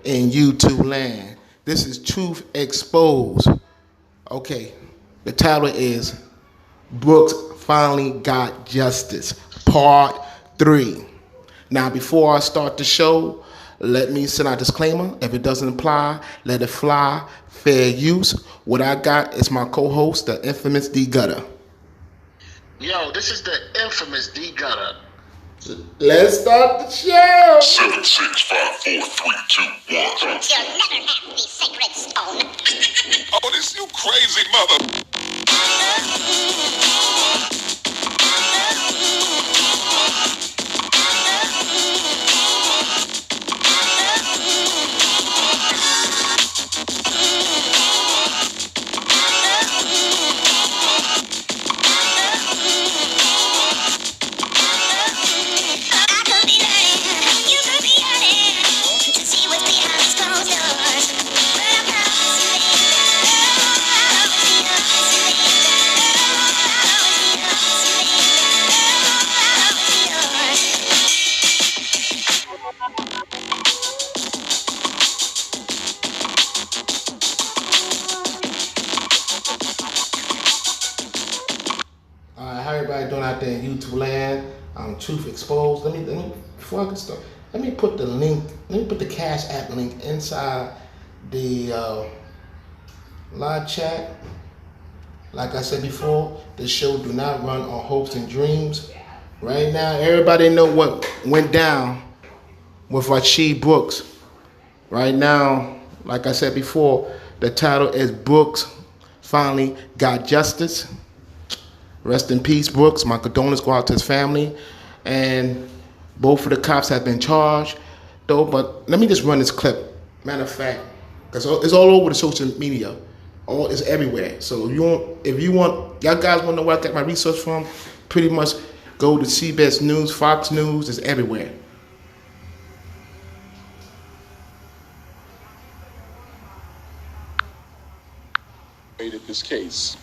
in YouTube land. This is Truth Exposed. Okay, the title is Brooks Finally Got Justice, Part 3. Now, before I start the show, let me send out a disclaimer. If it doesn't apply, let it fly. Fair use. What I got is my co-host, the infamous D Gutter. Yo, this is the infamous D Gutter. Let's start the show. 7, 6, 5, 4, 3, 2, 1. You'll never have the sacred stone. Oh, this you crazy mother. How everybody doing out there in YouTube land? Truth Exposed. Let me before I get started, let me put the link. Let me put the Cash App link inside the live chat. Like I said before, this show do not run on hopes and dreams. Right now, everybody know what went down with Rashid Brooks. Right now, like I said before, the title is Brooks Finally Got Justice. Rest in peace, Brooks. My condolences go out to his family. And both of the cops have been charged, though. But let me just run this clip. Matter of fact, because it's all over the social media. It's everywhere. So if you want, y'all guys want to know where I got my research from, pretty much go to CBS News, Fox News. It's everywhere. This case.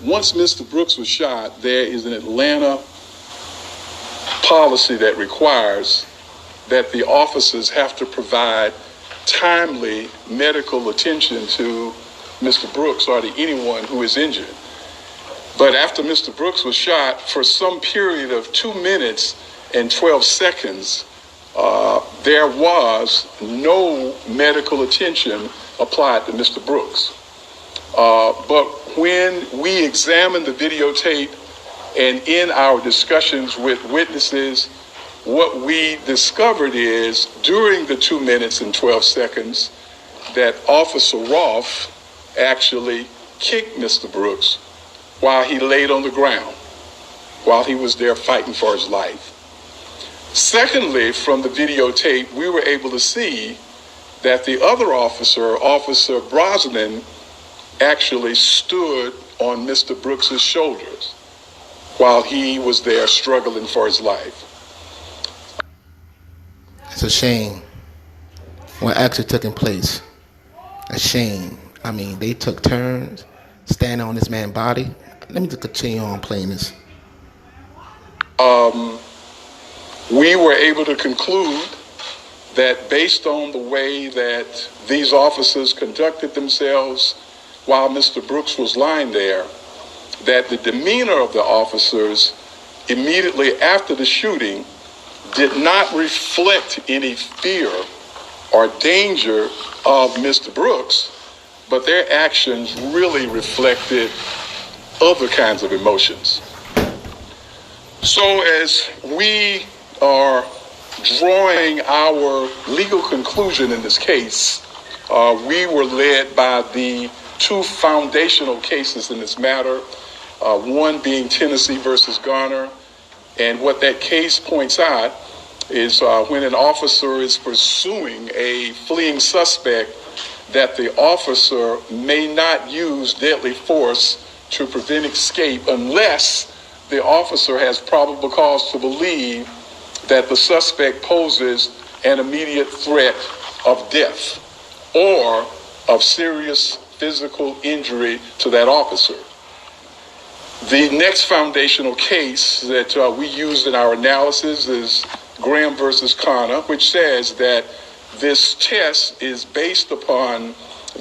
Once Mr. Brooks was shot, there is an Atlanta policy that requires that the officers have to provide timely medical attention to Mr. Brooks or to anyone who is injured. But after Mr. Brooks was shot, for some period of 2 minutes and 12 seconds, there was no medical attention applied to Mr. Brooks. But when we examined the videotape and in our discussions with witnesses, what we discovered is during the 2 minutes and 12 seconds that Officer Roth actually kicked Mr. Brooks while he laid on the ground, while he was there fighting for his life. Secondly, from the videotape, we were able to see that the other officer, Officer Brosnan, actually stood on Mr. Brooks's shoulders while he was there struggling for his life. It's a shame what actually took place. A shame. I mean, they took turns standing on this man's body. Let me just continue on playing this. We were able to conclude that based on the way that these officers conducted themselves while Mr. Brooks was lying there, that the demeanor of the officers immediately after the shooting did not reflect any fear or danger of Mr. Brooks, but their actions really reflected other kinds of emotions. So as we are drawing our legal conclusion in this case, we were led by the two foundational cases in this matter, one being Tennessee versus Garner. And what that case points out is when an officer is pursuing a fleeing suspect, that the officer may not use deadly force to prevent escape unless the officer has probable cause to believe that the suspect poses an immediate threat of death or of serious physical injury to that officer. The next foundational case that we used in our analysis is Graham versus Connor, which says that this test is based upon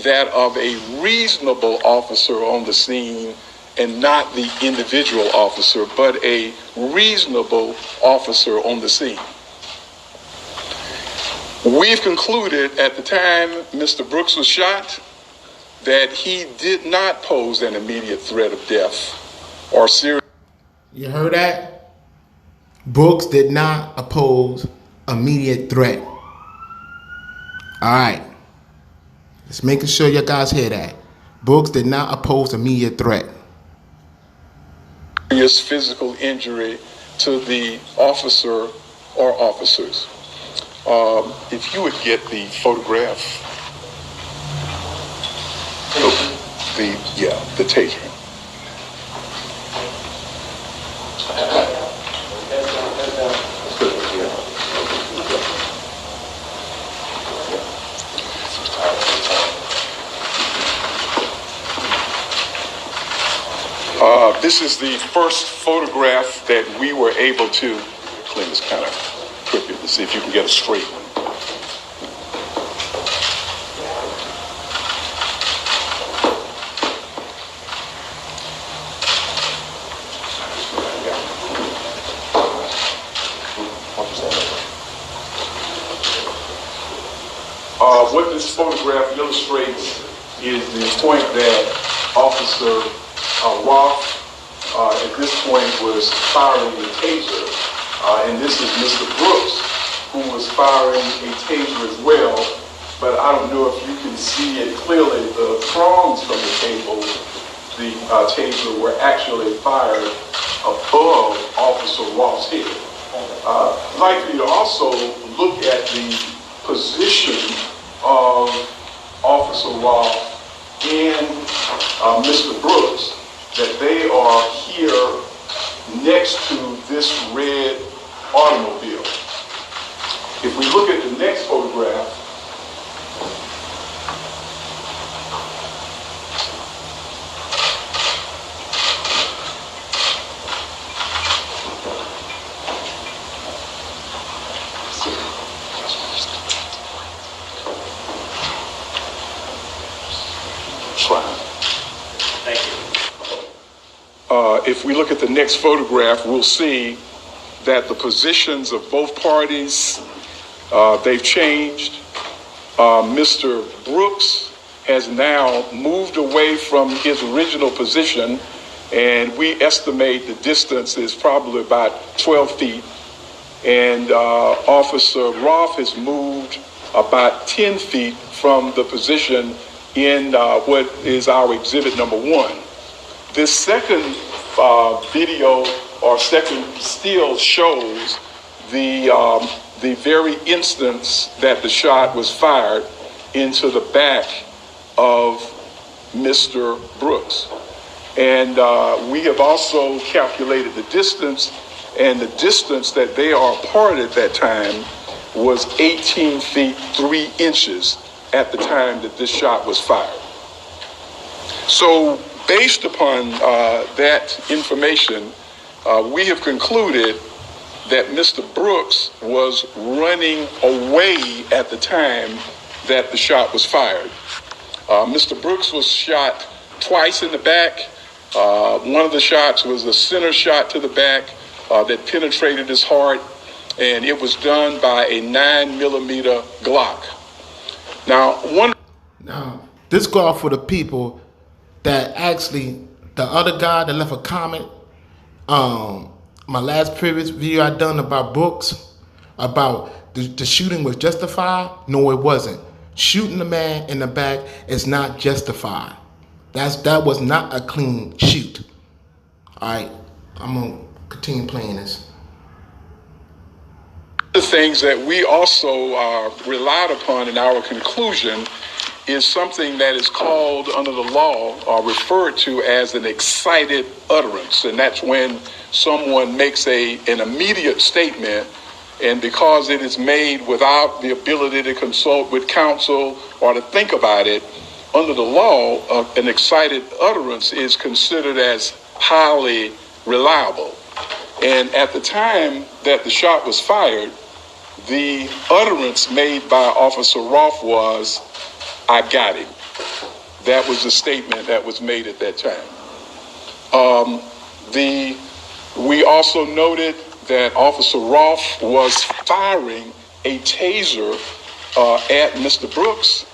that of a reasonable officer on the scene and not the individual officer, but a reasonable officer on the scene. We've concluded at the time Mr. Brooks was shot that he did not pose an immediate threat of death or serious. You heard that? Brooks did not oppose immediate threat. All right. Just making sure you guys hear that. Brooks did not oppose immediate threat. Serious physical injury to the officer or officers. If you would get the photograph, the taser. This is the first photograph that we were able to clean this kind of quickly to see if you can get a straight one. What this photograph illustrates is the point that Officer Roth at this point was firing a taser, and this is Mr. Brooks, who was firing a taser as well, but I don't know if you can see it clearly. The prongs from the taser were actually fired above Officer Roth's head. I'd like for you to also look at the position of Officer Roth and Mr. Brooks, that they are here next to this red automobile. If we look at the next photograph, if we look at the next photograph, we'll see that the positions of both parties, they've changed. Mr. Brooks has now moved away from his original position, and we estimate the distance is probably about 12 feet. And Officer Roth has moved about 10 feet from the position in what is our exhibit number 1. This second video or second still shows the very instance that the shot was fired into the back of Mr. Brooks. And we have also calculated the distance, and the distance that they are apart at that time was 18 feet 3 inches at the time that this shot was fired. So based upon that information, we have concluded that Mr. Brooks was running away at the time that the shot was fired. Mr. Brooks was shot twice in the back. One of the shots was a center shot to the back that penetrated his heart, and it was done by a 9mm Glock. Now, this go out for the people that actually, the other guy that left a comment, my last previous video I done about Brooks, about the shooting was justified. No, it wasn't. Shooting the man in the back is not justified. That was not a clean shoot. All right, I'm gonna continue playing this. The things that we also relied upon in our conclusion is something that is called under the law or referred to as an excited utterance. And that's when someone makes an immediate statement, and because it is made without the ability to consult with counsel or to think about it, under the law, an excited utterance is considered as highly reliable. And at the time that the shot was fired, the utterance made by Officer Roth was, "I got him." That was the statement that was made at that time. We also noted that Officer Roth was firing a taser at Mr. Brooks.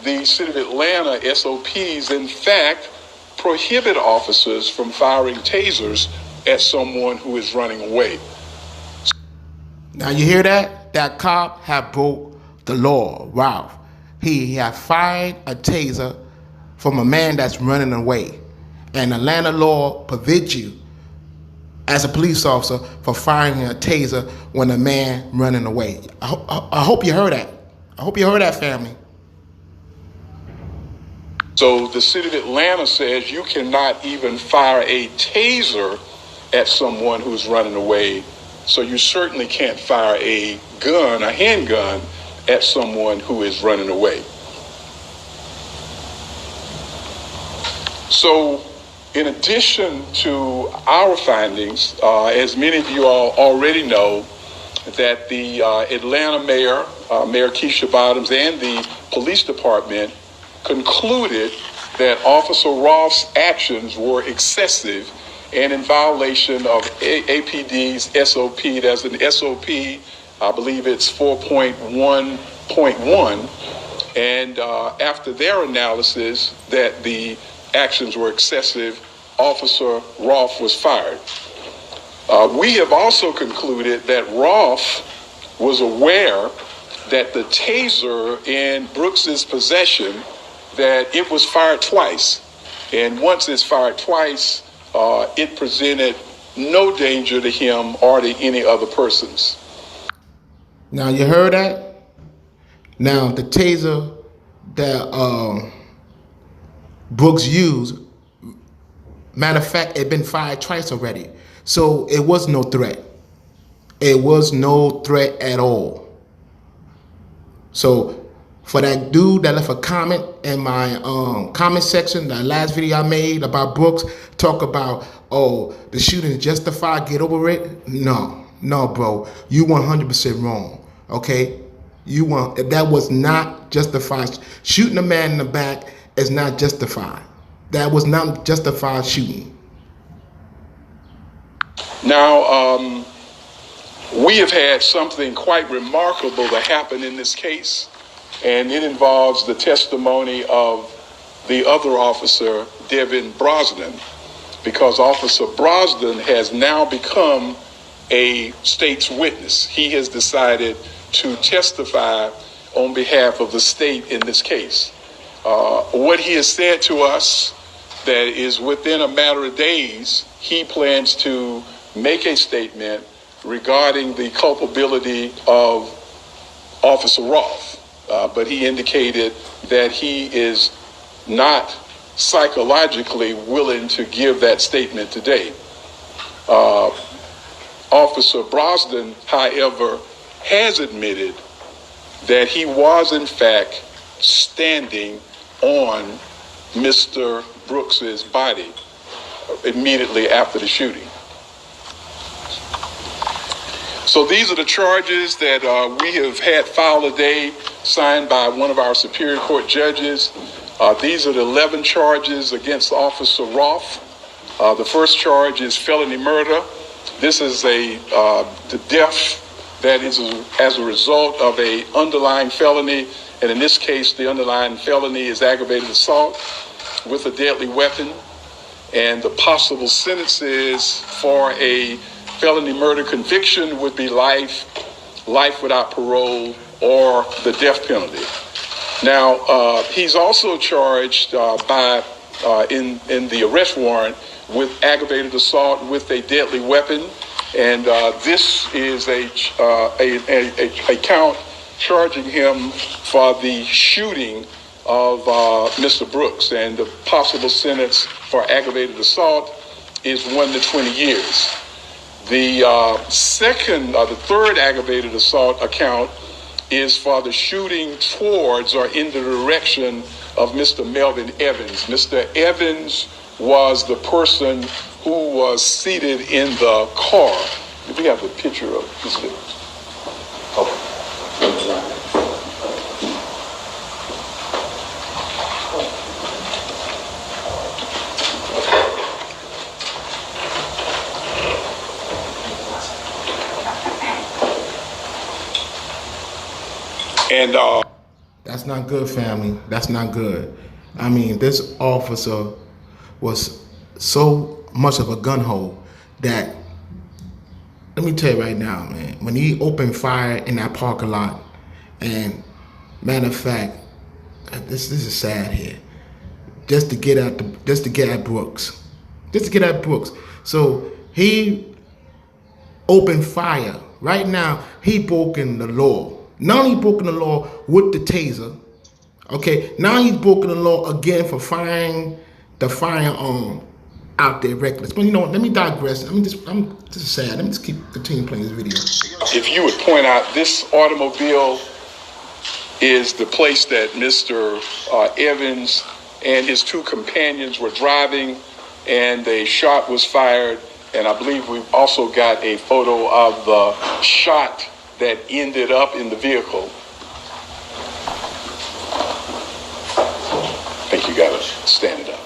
The City of Atlanta SOPs, in fact, prohibit officers from firing tasers at someone who is running away. Now you hear that? That cop had broke the law, Ralph. He had fired a taser from a man that's running away. And Atlanta law forbids you as a police officer for firing a taser when a man running away. I hope you heard that. I hope you heard that, family. So the City of Atlanta says you cannot even fire a taser at someone who's running away. So you certainly can't fire a gun, a handgun, at someone who is running away. So in addition to our findings, as many of you all already know, that the Atlanta mayor, Mayor Keisha Bottoms, and the police department concluded that Officer Roth's actions were excessive and in violation of APD's SOP. There's an SOP, I believe it's 4.1.1, and after their analysis that the actions were excessive, Officer Roth was fired. We have also concluded that Roth was aware that the taser in Brooks's possession, that it was fired twice. And once it's fired twice, it presented no danger to him or to any other persons. Now you heard that? Now the taser that Brooks used, matter of fact, it been fired twice already. So it was no threat. It was no threat at all. So for that dude that left a comment in my comment section, the last video I made about Brooks, talk about, oh, the shooting is justified, get over it. No, bro, you 100% wrong, okay? That was not justified. Shooting a man in the back is not justified. That was not justified shooting. Now, we have had something quite remarkable to happen in this case, and it involves the testimony of the other officer, Devin Brosnan, because Officer Brosnan has now become a state's witness. He has decided to testify on behalf of the state in this case. What he has said to us, that is within a matter of days, he plans to make a statement regarding the culpability of Officer Roth. But he indicated that he is not psychologically willing to give that statement today. Officer Brosnan, however, has admitted that he was in fact standing on Mr. Brooks's body immediately after the shooting. So these are the charges that we have had filed today, signed by one of our Superior Court judges. These are the 11 charges against Officer Roth. The first charge is felony murder. This is the death that is as a result of a underlying felony, and in this case, the underlying felony is aggravated assault with a deadly weapon, and the possible sentences for a felony murder conviction would be life without parole, or the death penalty. Now, he's also charged in the arrest warrant with aggravated assault with a deadly weapon, and this is a count charging him for the shooting of Mr. Brooks, and the possible sentence for aggravated assault is 1 to 20 years. The third aggravated assault account is for the shooting towards or in the direction of Mr. Melvin Evans. Mr. Evans was the person who was seated in the car. Do we have a picture of Mr. Okay. And That's not good, family. That's not good. I mean, this officer was so much of a gun-ho that, let me tell you right now, man, when he opened fire in that parking lot, and matter of fact, this is sad here, just to get at Brooks. Just to get at Brooks. So he opened fire. Right now, he broken the law. Not only broken the law with the taser, okay, now he's broken the law again for firing the firearm out there reckless. But you know what, let me digress. I'm just sad. Let me just continue playing this video. if you would point out, this automobile is the place that Mr. Evans and his two companions were driving, and a shot was fired. And I believe we've also got a photo of the shot that ended up in the vehicle. I think you gotta stand it up.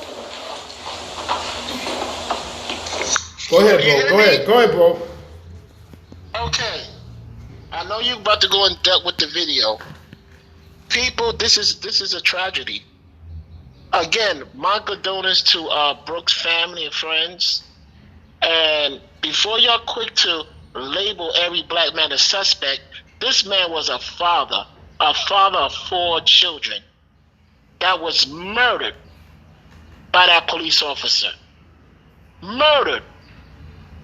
Go ahead, bro. Okay. I know you're about to go in depth with the video. People, this is a tragedy. Again, my condolences to Brooks' family and friends. And before y'all quick to label every black man a suspect, this man was a father of 4 children that was murdered by that police officer. Murdered.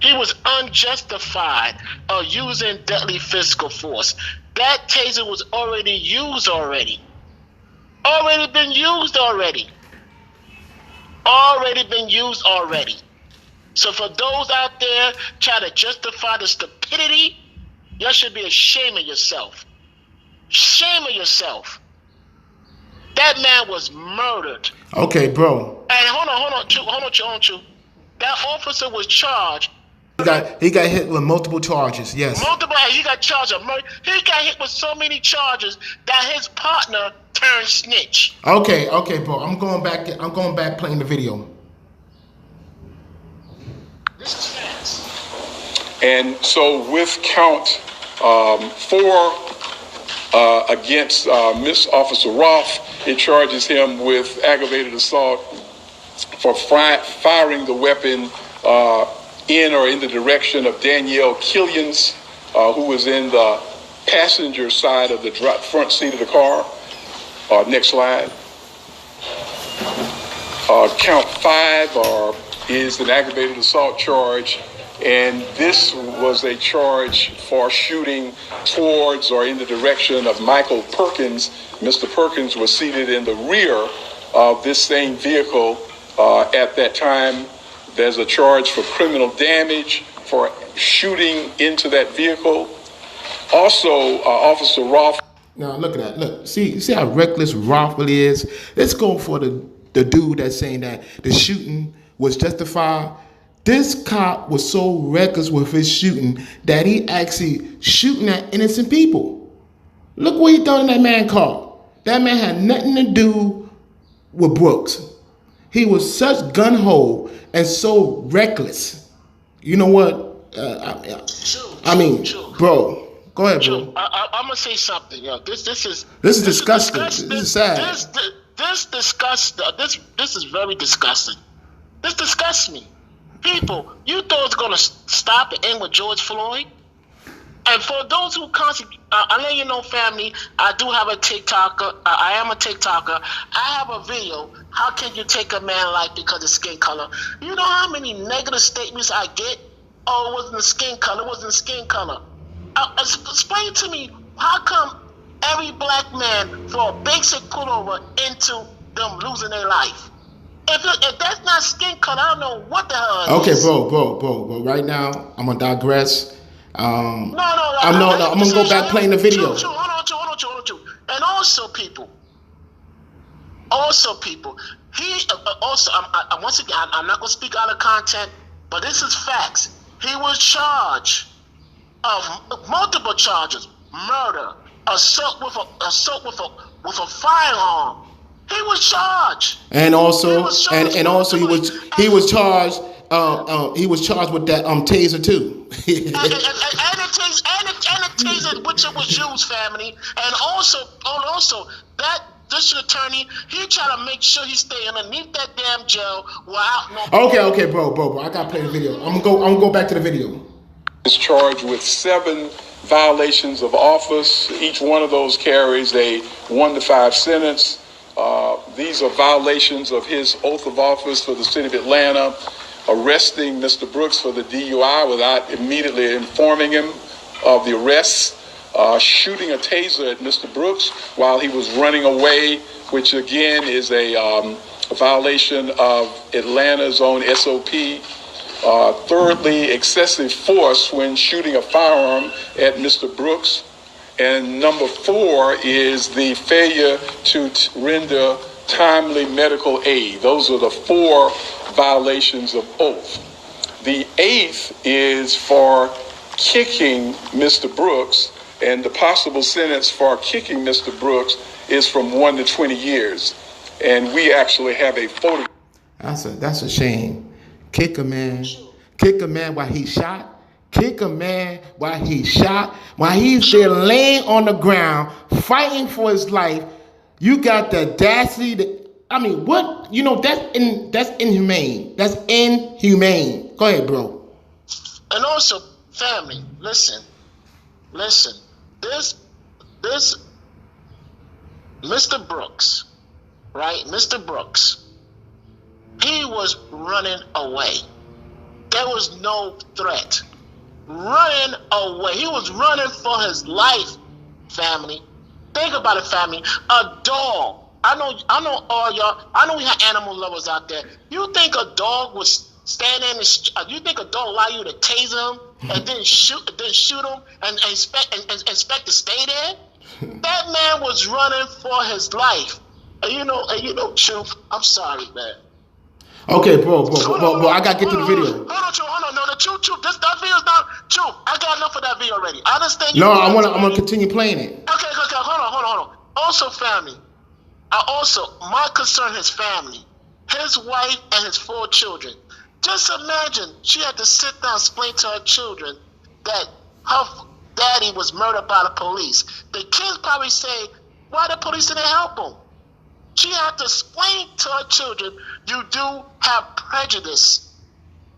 He was unjustified of using deadly physical force. That taser was already used already. Already been used already. So for those out there trying to justify the stupidity, y'all should be ashamed of yourself. Shame of yourself. That man was murdered. Okay, bro. And hold on. That officer was charged. He got hit with multiple charges, yes. He got charged of murder. He got hit with so many charges that his partner turned snitch. Okay, bro. I'm going back playing the video. This is fast. And so with count 4 against Miss Officer Roth, it charges him with aggravated assault for firing the weapon in or in the direction of Danielle Killians, who was in the passenger side of the front seat of the car. Next slide. Count 5 is an aggravated assault charge, and this was a charge for shooting towards or in the direction of Michael Perkins. Mr. Perkins was seated in the rear of this same vehicle at that time. There's a charge for criminal damage for shooting into that vehicle. Also, Officer Roth. Now look at that. Look, see how reckless Roth really is. Let's go for the dude that's saying that the shooting was justified. This cop was so reckless with his shooting that he actually shooting at innocent people. Look what he done in that man's car. That man had nothing to do with Brooks. He was such gun-ho and so reckless. You know what? Bro, go ahead, bro. I'm gonna say something. Yo, this is disgusting. This is sad. This is very disgusting. This disgusts me. People, you thought it's gonna stop and end with George Floyd? And for those who constantly, I let you know, family, I do have a TikToker. I am a TikToker. I have a video. How can you take a man life because of skin color? You know how many negative statements I get? Oh, it wasn't the skin color. It wasn't skin color. Explain to me, how come every black man for a basic pullover into them losing their life? If that's not skin color, I don't know what the hell it is. Okay, bro. Right now, I'm gonna digress. I'm gonna go back playing the video. Hold on. And also, people. Once again, I'm not gonna speak out of content, but this is facts. He was charged of multiple charges: murder, assault with a firearm. He was charged. And also, he was charged he was charged with that taser too. and the taser which it was used, family, and also that district attorney, he try to make sure he stay underneath that damn jail without no. Okay, bro. I gotta play the video. I'm gonna go back to the video. Is charged with 7 violations of office. Each one of those carries a 1 to 5 sentence. These are violations of his oath of office for the city of Atlanta, arresting Mr. Brooks for the DUI without immediately informing him of the arrests, shooting a taser at Mr. Brooks while he was running away, which again is a violation of Atlanta's own SOP. Thirdly, excessive force when shooting a firearm at Mr. Brooks. And number 4 is the failure to render timely medical aid. Those are the 4 violations of oath. The 8th is for kicking Mr. Brooks, and the possible sentence for kicking Mr. Brooks is from 1 to 20 years. And we actually have a photo. That's a shame. Kick a man while he shot. Kick a man while he's shot, while he's there laying on the ground fighting for his life. You got the audacity what? That's inhumane. That's inhumane. Go ahead, bro. And also, family, listen. This Mr. Brooks, right? Mr. Brooks, he was running away. There was no threat. Running away. He was running for his life, family. Think about it, family. A dog. I know all y'all. I know we have animal lovers out there. You think a dog was standing in the you think a dog allow you to tase him and then shoot him and expect to stay there? That man was running for his life. And you know, Truth, I'm sorry, man. Okay, bro, I gotta get to the video. Hold on, no, the truth, that video's not true. I got enough of that video already. I understand you. No, I'm gonna continue playing it. Okay, hold on. Also, family, my concern his family, his wife and his 4 children. Just imagine she had to sit down and explain to her children that her daddy was murdered by the police. The kids probably say, why the police didn't help him? She had to explain to her children, you do have prejudice.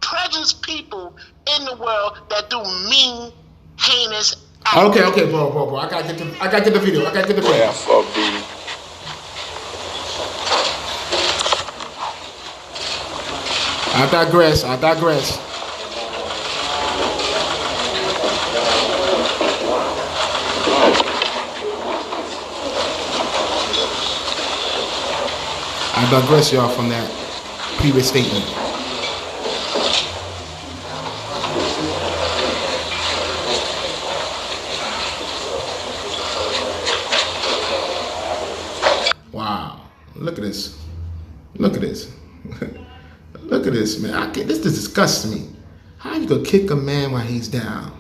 Prejudiced people in the world that do mean, heinous acts. Okay, bro. I gotta get the video. I digress. I digress, y'all, from that previous statement. Wow. Look at this. Look at this, man. This disgusts me. How you gonna kick a man while he's down?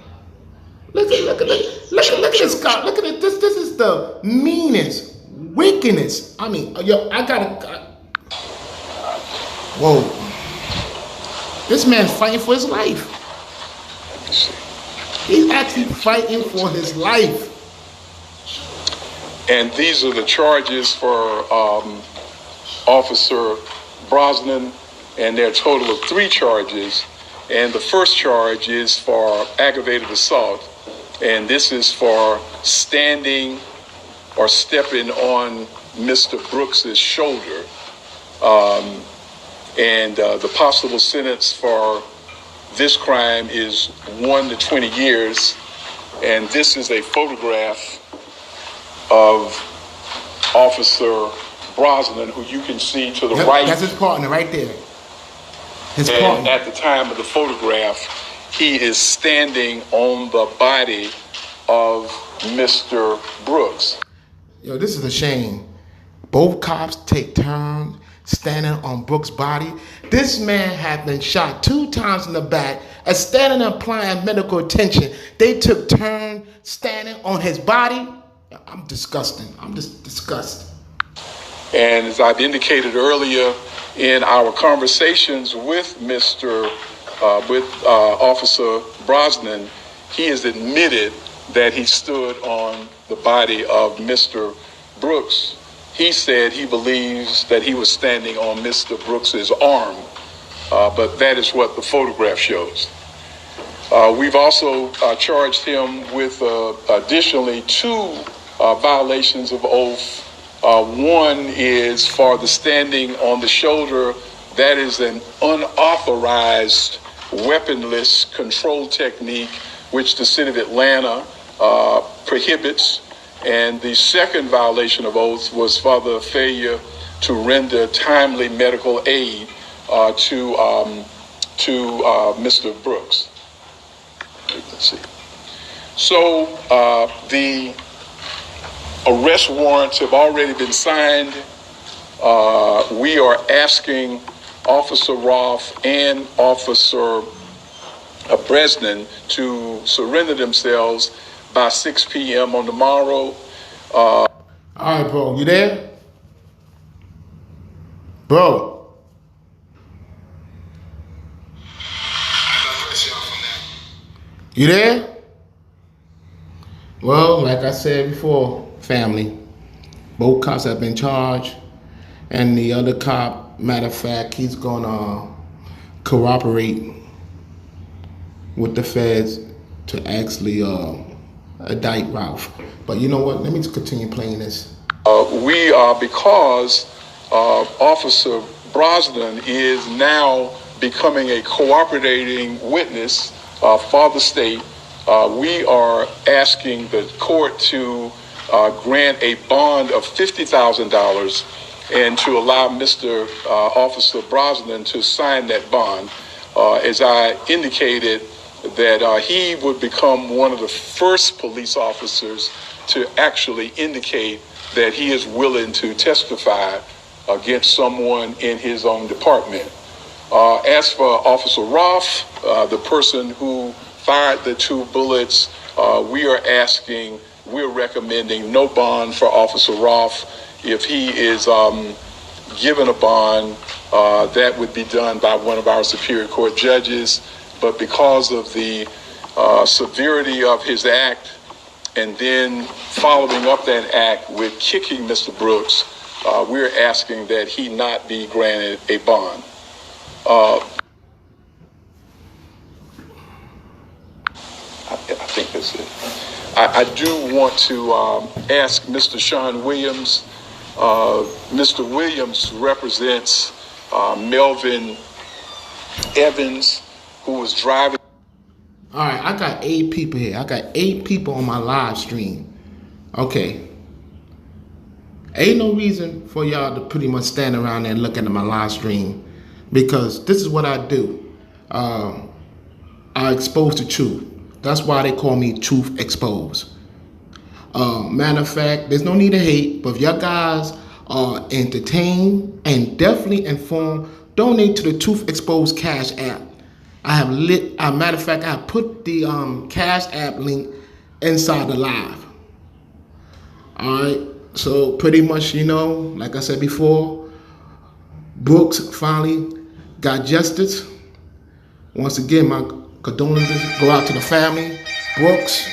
Look at this guy. Look at it. This is the meanest, wickedness. I mean, whoa. This man's fighting for his life. He's actually fighting for his life. And these are the charges for Officer Brosnan, and there are a total of 3 charges. And the first charge is for aggravated assault, and this is for standing or stepping on Mr. Brooks's shoulder. The possible sentence for this crime is 1 to 20 years. And this is a photograph of Officer Brosnan, who you can see to the right. That's his partner right there. And at the time of the photograph, he is standing on the body of Mr. Brooks. Yo, this is a shame. Both cops take turns standing on Brooks' body. This man had been shot 2 times in the back. As standing and applying medical attention, they took turns standing on his body. I'm just disgusted. And as I've indicated earlier, In our conversations with Officer Brosnan, he has admitted that he stood on the body of Mr. Brooks. He said he believes that he was standing on Mr. Brooks's arm, but that is what the photograph shows. We've also charged him with additionally 2 violations of oath. One is for the standing on the shoulder. That is an unauthorized weaponless control technique which the city of Atlanta prohibits. And the second violation of oath was for the failure to render timely medical aid to Mr. Brooks. Let's see. So the arrest warrants have already been signed. We are asking Officer Roth and Officer Brosnan to surrender themselves by 6 p.m. on tomorrow. All right, bro, you there? Bro. You there? Well, like I said before, family, both cops have been charged, and the other cop, matter of fact, he's gonna cooperate with the feds to actually indict Ralph. But you know what? Let me just continue playing this. Because Officer Brosnan is now becoming a cooperating witness for the state, we are asking the court to grant a bond of $50,000 and to allow Mr. Officer Brosnan to sign that bond. As I indicated, that he would become one of the first police officers to actually indicate that he is willing to testify against someone in his own department. As for Officer Roth, the person who fired the 2 bullets, we're recommending no bond for Officer Roth. If he is given a bond, that would be done by one of our Superior Court judges. But because of the severity of his act, and then following up that act with kicking Mr. Brooks, we're asking that he not be granted a bond. I think that's it. I do want to ask Mr. Sean Williams. Mr. Williams represents Melvin Evans, who was driving. All right, I got 8 people here. I got 8 people on my live stream. Okay. Ain't no reason for y'all to pretty much stand around there and look at my live stream, because this is what I do. I expose the truth. That's why they call me Truth Exposed. Matter of fact, there's no need to hate, but if y'all guys are entertained and definitely informed, donate to the Truth Exposed Cash App. Matter of fact, I put the Cash App link inside the live. All right, so pretty much, you know, like I said before, Brooks finally got justice. Once again, my condolences go out to the family, Brooks.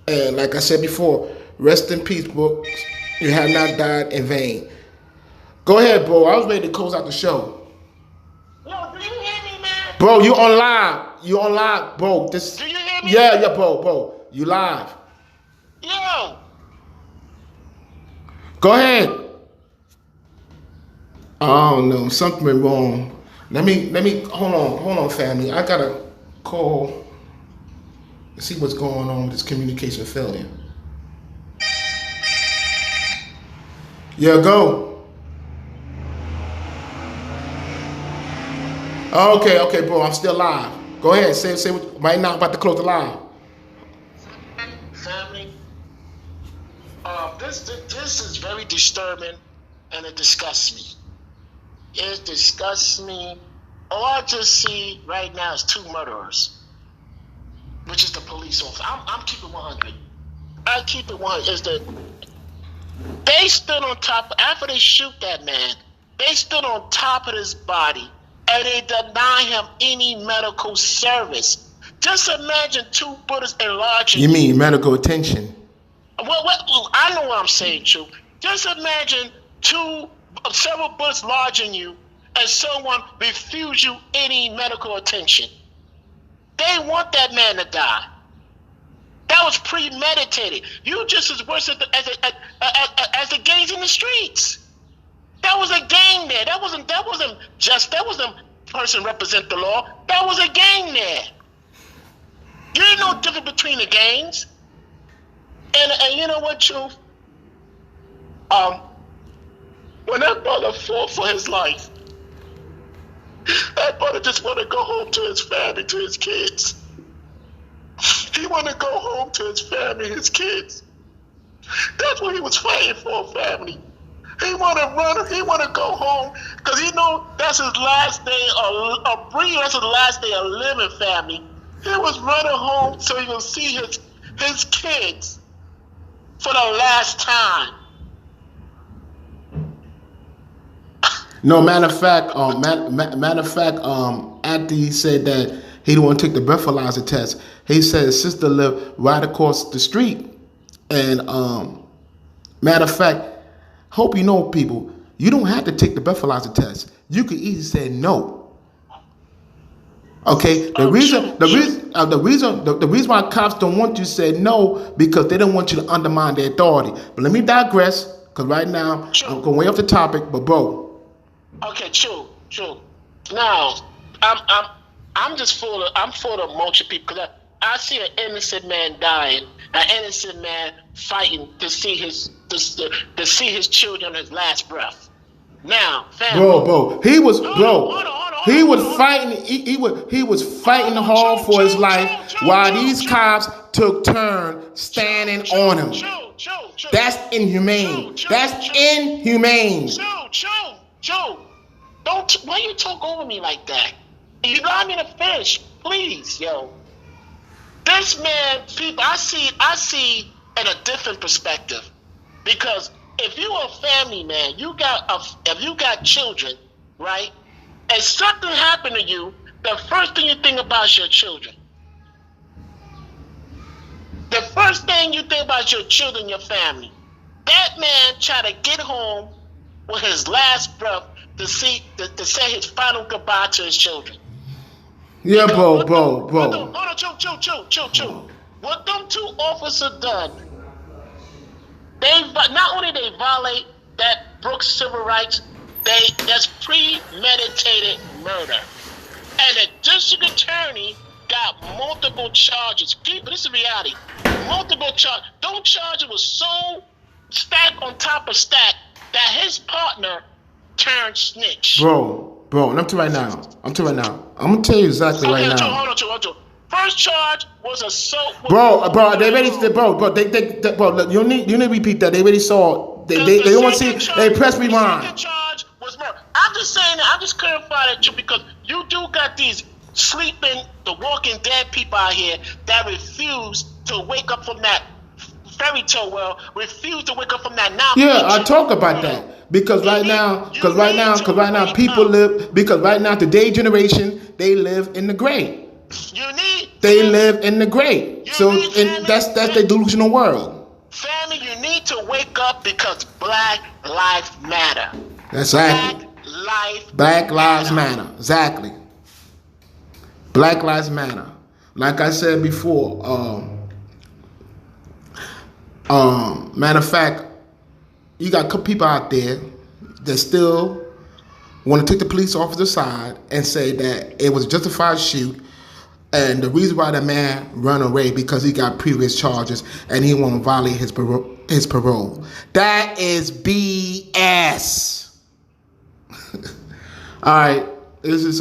And like I said before, rest in peace, Brooks. You have not died in vain. Go ahead, bro. I was ready to close out the show. Yo, do you hear me, man? Bro, you on live. You on live, bro. Do you hear me? Yeah, bro. You live. Yo. Go ahead. Oh no, something went wrong. Let me hold on, family. I gotta call and see what's going on with this communication failure. Yeah, go. Okay, bro. I'm still live. Go ahead. Say what. Right now, I'm about to close the live. Family, this is very disturbing, and it disgusts me. It disgusts me. All I just see right now is 2 murderers, which is the police officer. I'm keeping 100. I keep it 100. Is that they stood on top after they shoot that man. They stood on top of his body and they deny him any medical service. Just imagine 2 bullets enlarging. You mean medical attention? Well, I know what I'm saying, Chu. Just imagine several bullets lodging you and someone refuse you any medical attention. They want that man to die. That was premeditated. You just as worse as the gangs in the streets. That was a gang there. That wasn't person represent the law. That was a gang there. You ain't no difference between the gangs. And you know what, Truth? When that brother fought for his life, that brother just want to go home to his family, to his kids. He want to go home to his family, his kids. That's what he was fighting for, family. He want to run. He want to go home because he know that's his last day of breathing. That's his last day of living, family. He was running home so he will see his kids for the last time. No, matter of fact, after he said that he didn't want to take the breathalyzer test, he said his sister lived right across the street. And matter of fact, hope you know, people, you don't have to take the breathalyzer test. You could easily say no. Okay, the reason why cops don't want you to say no because they don't want you to undermine their authority. But let me digress, because right now I'm going way off the topic. But bro. Okay, true. Now, I'm for the multi people because I see an innocent man dying, an innocent man fighting to see his children on his last breath. Now, family, bro, he was fighting. He was fighting hard for his life while these cops took turn standing on him. That's inhumane. That's inhumane. Joe, why you talk over me like that? You allow me to finish, please, yo. This man, people, I see in a different perspective, because if you a family man, if you got children, right, and something happened to you, the first thing you think about is your children. The first thing you think about is your children, your family. That man tried to get home with his last breath to say his final goodbye to his children. Yeah, because bro. Hold on, chill. What them 2 officers done, not only they violate that Brooks civil rights, that's premeditated murder. And the district attorney got multiple charges. People, this is reality. Multiple charges. Those charges were so stacked on top of stack that his partner turned snitch. Bro, I'm telling you right now. I'm gonna tell you exactly right now. Hold on. First charge was assault. Bro, they already said, bro, you need to repeat that. They already saw. They don't want to see. They press rewind. The second charge was murder. I'm just saying that. I'm just clarifying that too, because you do got these sleeping, the Walking Dead people out here that refuse to wake up from that fairy tale world, refuse to wake up from that now. Yeah, I talk about that because right now, people live. Because right now, today's generation, they live in the gray. They live in the gray. So that's the delusional world. Family, you need to wake up because Black Lives Matter. Exactly. Black Lives Matter. Exactly. Black Lives Matter. Like I said before, matter of fact, you got people out there that still want to take the police officer aside and say that it was a justified shoot, and the reason why the man run away because he got previous charges and he want to violate his parole. That is BS. All right, this is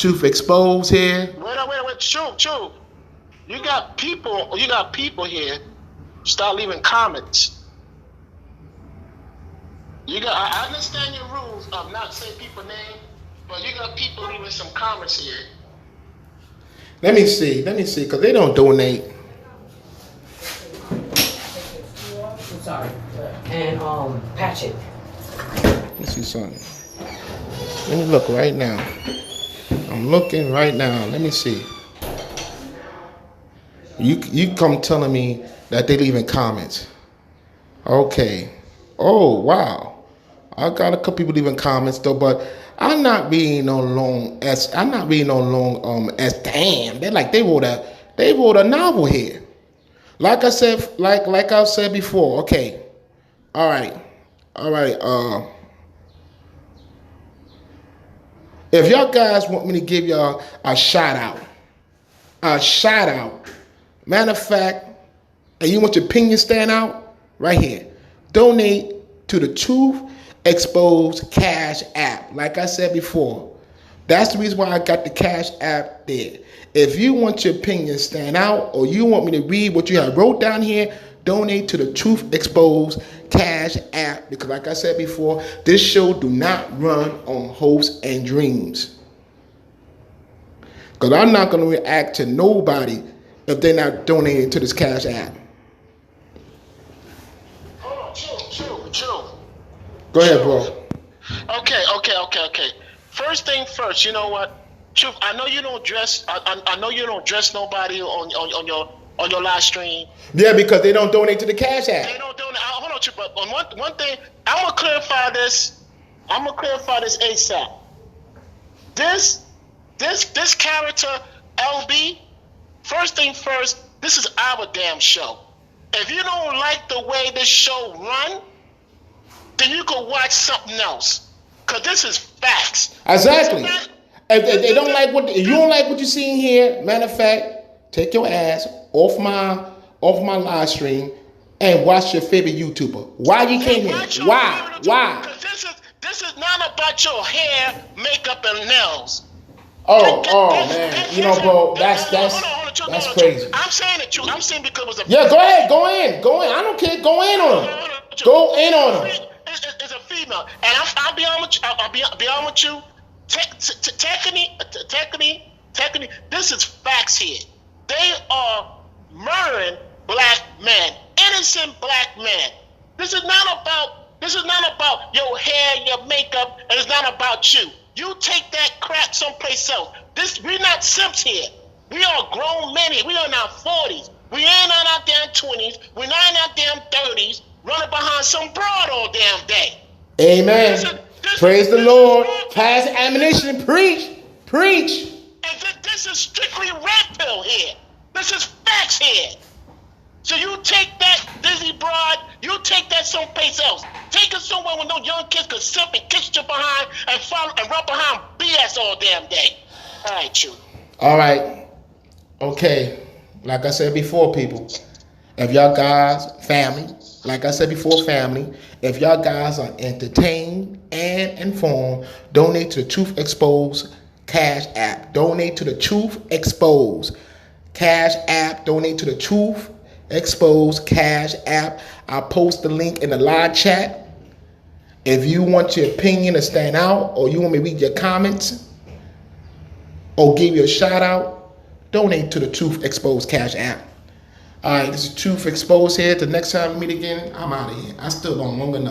Truth Exposed here. Wait, True. You got people here. Start leaving comments. I understand your rules of not saying people's name, but you got people leaving some comments here. Let me see, because they don't donate. I'm sorry. And patch it. Let's see something. Let me look right now. I'm looking right now. Let me see. You come telling me that they leaving comments. Okay. Oh wow. I got a couple people leaving comments though, but I'm not reading no long as damn. They wrote a novel here. Like I said, like I said before. Okay. All right. If y'all guys want me to give y'all a shout out, matter of fact, and you want your opinion stand out, right here, donate to the Truth Exposed Cash App. Like I said before, that's the reason why I got the Cash App there. If you want your opinion stand out, or you want me to read what you have wrote down here, donate to the Truth Exposed Cash App, because like I said before, this show do not run on hopes and dreams. Because I'm not going to react to nobody if they're not donating to this Cash App. Hold on, chill. Go ahead, bro. Okay. First thing first, you know what? Truth, I know you don't dress. I know you don't dress nobody on your live stream. Yeah, because they don't donate to the Cash App. They don't donate. Hold on, but on one thing, I'm gonna clarify this. ASAP. This character, LB. First thing first, this is our damn show. If you don't like the way this show run, then you can watch something else. Cause this is facts. Exactly. If you don't like what you see in here, matter of fact, take your ass off my live stream and watch your favorite YouTuber. Why you came here? Why? Because this is not about your hair, makeup, and nails. Oh man, you know, bro, that's crazy. I'm saying it, I'm saying because it was a yeah. Go ahead, go in. I don't care. Go in on him. Go in on him. It's a female, and I'll be on with you. I'll be on with you. Technically, this is facts here. They are murdering black men, innocent black men. This is not about your hair, your makeup, and it's not about you. You take that crap someplace else. We're not simps here. We are grown men here. We are in our 40s. We ain't on our damn 20s. We're not in our damn 30s, running behind some broad all damn day. Amen. Praise the Lord. Pass ammunition. Preach. And this is strictly red pill here. This is facts here. So you take that Disney broad, you take that someplace else. Take it somewhere where no young kids could simp and kiss you behind and follow and run behind BS all damn day. All right, you. All right. Okay. Like I said before, people, if y'all guys, family, if y'all guys are entertained and informed, donate to the Truth Exposed Cash App. Donate to the Truth Exposed Cash App. Donate to the Truth Exposed Cash App. I'll post the link in the live chat. If you want your opinion to stand out, or you want me to read your comments, or give you a shout out, donate to the Truth Exposed Cash App. All right, this is Truth Exposed here. The next time we meet again, I'm out of here. I still don't long enough.